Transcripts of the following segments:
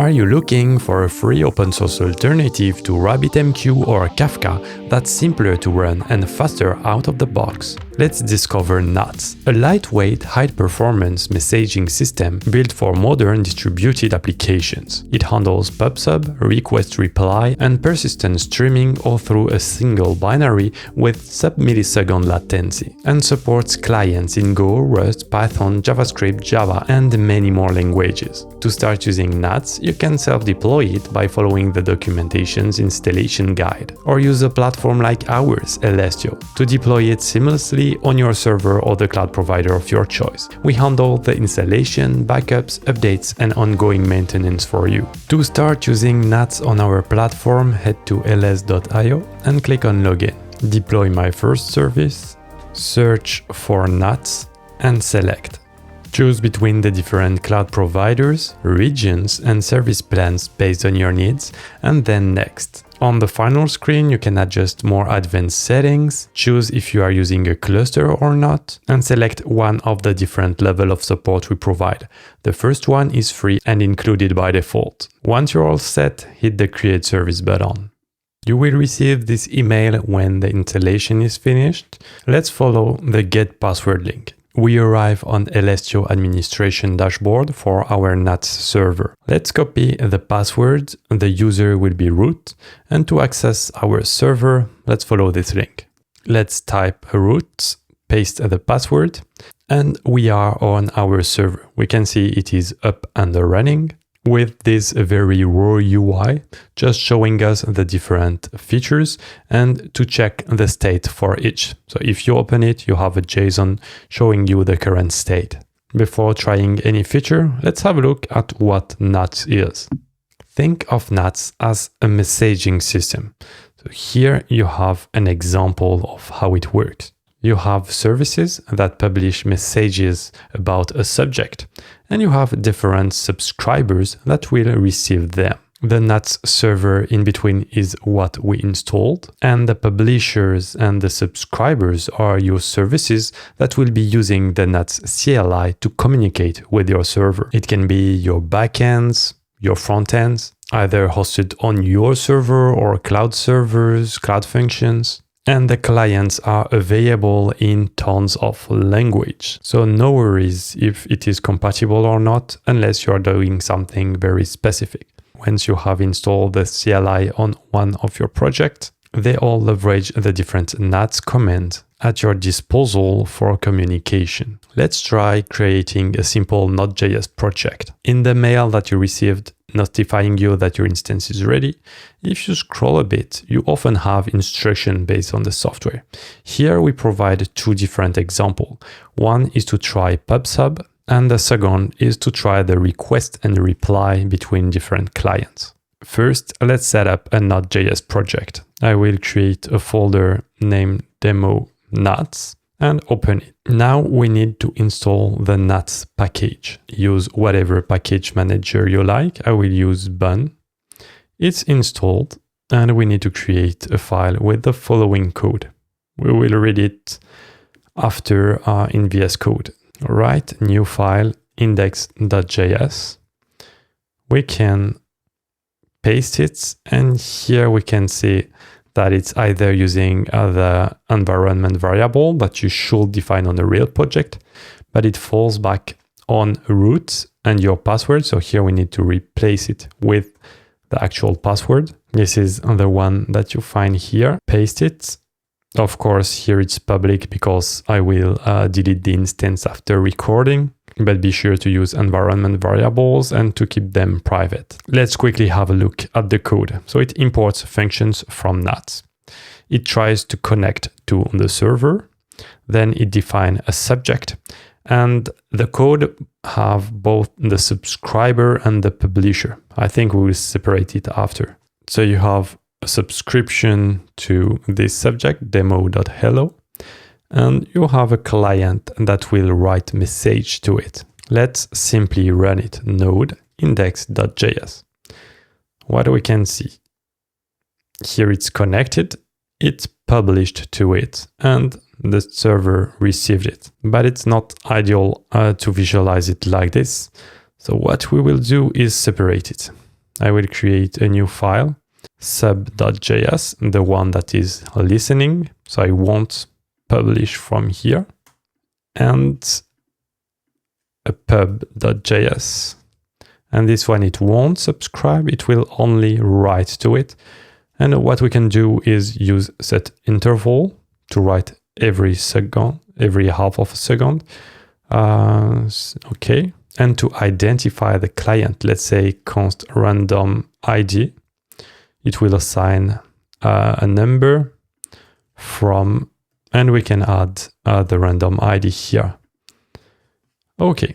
Are you looking for a free open source alternative to RabbitMQ or Kafka that's simpler to run and faster out of the box? Let's discover NATS, a lightweight, high-performance messaging system built for modern distributed applications. It handles pub/sub, request reply, and persistent streaming all through a single binary with sub-millisecond latency, and supports clients in Go, Rust, Python, JavaScript, Java, and many more languages. To start using NATS, you can self-deploy it by following the documentation's installation guide, or use a platform like ours, Elestio, to deploy it seamlessly on your server or the cloud provider of your choice. We handle the installation, backups, updates, and ongoing maintenance for you. To start using NATS on our platform, head to ls.io and click on Login. Deploy my first service, search for NATS, and select. Choose between the different cloud providers, regions, and service plans based on your needs, and then Next. On the final screen, you can adjust more advanced settings, choose if you are using a cluster or not, and select one of the different levels of support we provide. The first one is free and included by default. Once you're all set, hit the Create Service button. You will receive this email when the installation is finished. Let's follow the Get Password link. We arrive on Elestio administration dashboard for our NATS server. Let's copy the password, the user will be root, and to access our server, let's follow this link. Let's type root, paste the password, and we are on our server. We can see it is up and running with this very raw UI, just showing us the different features and to check the state for each. So if you open it, you have a JSON showing you the current state. Before trying any feature, let's have a look at what NATS is. Think of NATS as a messaging system. So here you have an example of how it works. You have services that publish messages about a subject, and you have different subscribers that will receive them. The NATS server in between is what we installed, and the publishers and the subscribers are your services that will be using the NATS CLI to communicate with your server. It can be your backends, your frontends, either hosted on your server or cloud servers, cloud functions. And the clients are available in tons of language. So no worries if it is compatible or not, unless you are doing something very specific. Once you have installed the CLI on one of your projects, they all leverage the different NATS commands at your disposal for communication. Let's try creating a simple Node.js project. In the mail that you received notifying you that your instance is ready, if you scroll a bit, you often have instructions based on the software. Here we provide two different examples. One is to try pub/sub, and the second is to try the request and reply between different clients. First, let's set up a Node.js project. I will create a folder named demo NATS and open it. Now we need to install the NATS package. Use whatever package manager you like. I will use Bun. It's installed, and we need to create a file with the following code. We will read it after in VS Code. All right, new file, index.js. We can paste it, and here we can see that it's either using the environment variable that you should define on a real project, but it falls back on root and your password. So here we need to replace it with the actual password. This is the one that you find here. Paste it. Of course, here it's public because I will delete the instance after recording, but be sure to use environment variables and to keep them private. Let's quickly have a look at the code. So it imports functions from NATS. It tries to connect to the server. Then it defines a subject. And the code have both the subscriber and the publisher. I think we will separate it after. So you have a subscription to this subject, demo.hello. And you have a client that will write message to it. Let's simply run it, node index.js. What we can see? Here it's connected, it's published to it, and the server received it. But it's not ideal to visualize it like this. So what we will do is separate it. I will create a new file, sub.js, the one that is listening. So I won't publish from here, and a pub.js. And this one, it won't subscribe, it will only write to it. And what we can do is use set interval to write every second, every half of a second. Okay. And to identify the client, let's say const random ID, it will assign a number from, and we can add the random ID here. Okay,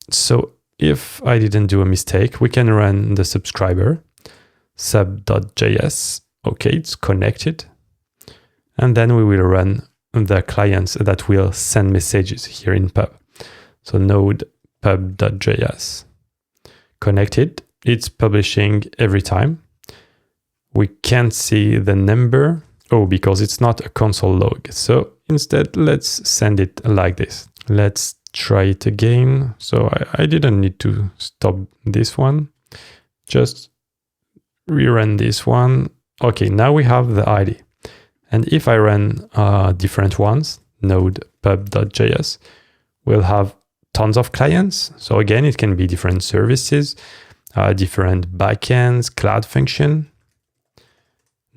so if I didn't do a mistake, we can run the subscriber, sub.js. Okay, it's connected. And then we will run the clients that will send messages here in pub. So node pub.js. Connected, it's publishing every time. We can't see the number, because it's not a console log. So instead, let's send it like this. Let's try it again. So I didn't need to stop this one. Just rerun this one. Okay, now we have the ID. And if I run different ones, node pub.js, we'll have tons of clients. So again, it can be different services, different backends, cloud function.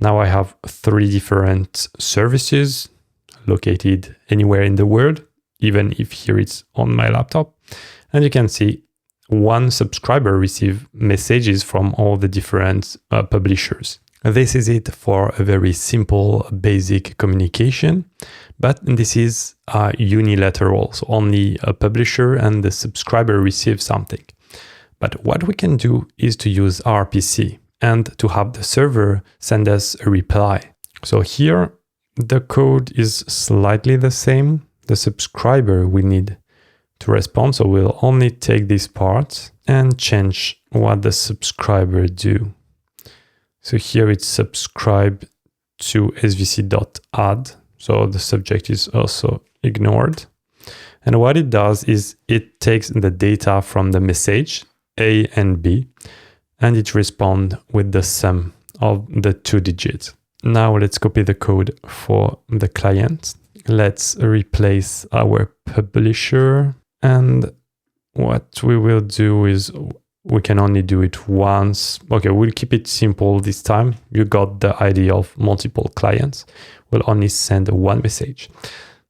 Now I have 3 different services located anywhere in the world, even if here it's on my laptop. And you can see one subscriber receive messages from all the different publishers. This is it for a very simple, basic communication, but this is unilateral, so only a publisher and the subscriber receive something. But what we can do is to use RPC and to have the server send us a reply. So here, the code is slightly the same. The subscriber we need to respond, so we'll only take this part and change what the subscriber do. So here it's subscribe to svc.add. So the subject is also ignored. And what it does is it takes the data from the message A and B, and it responds with the sum of the 2 digits. Now let's copy the code for the client. Let's replace our publisher. And what we will do is we can only do it once. Okay, we'll keep it simple this time. You got the idea of multiple clients. We'll only send one message.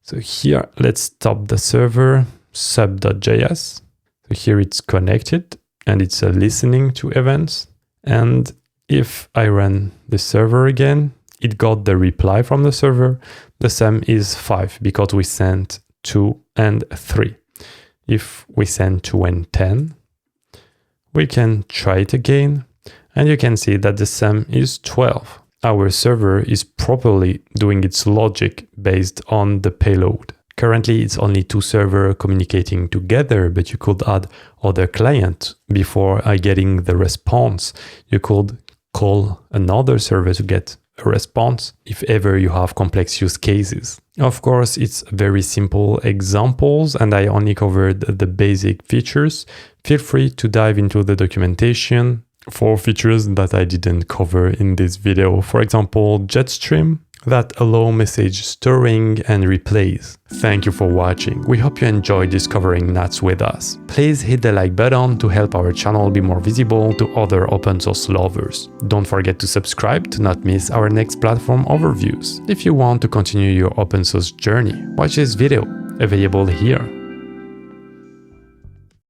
So here, let's stop the server, sub.js. So here it's connected and it's listening to events. And if I run the server again, it got the reply from the server. The sum is 5 because we sent 2 and 3. If we send 2 and 10, we can try it again, and you can see that the sum is 12. Our server is properly doing its logic based on the payload. Currently, it's only 2 servers communicating together, but you could add other clients before getting the response. You could call another server to get a response if ever you have complex use cases. Of course, it's very simple examples and I only covered the basic features. Feel free to dive into the documentation for features that I didn't cover in this video. For example, JetStream that allow message storing and replays. Thank you for watching. We hope you enjoyed discovering NATS with us. Please hit the like button to help our channel be more visible to other open source lovers. Don't forget to subscribe to not miss our next platform overviews. If you want to continue your open source journey, watch this video, available here.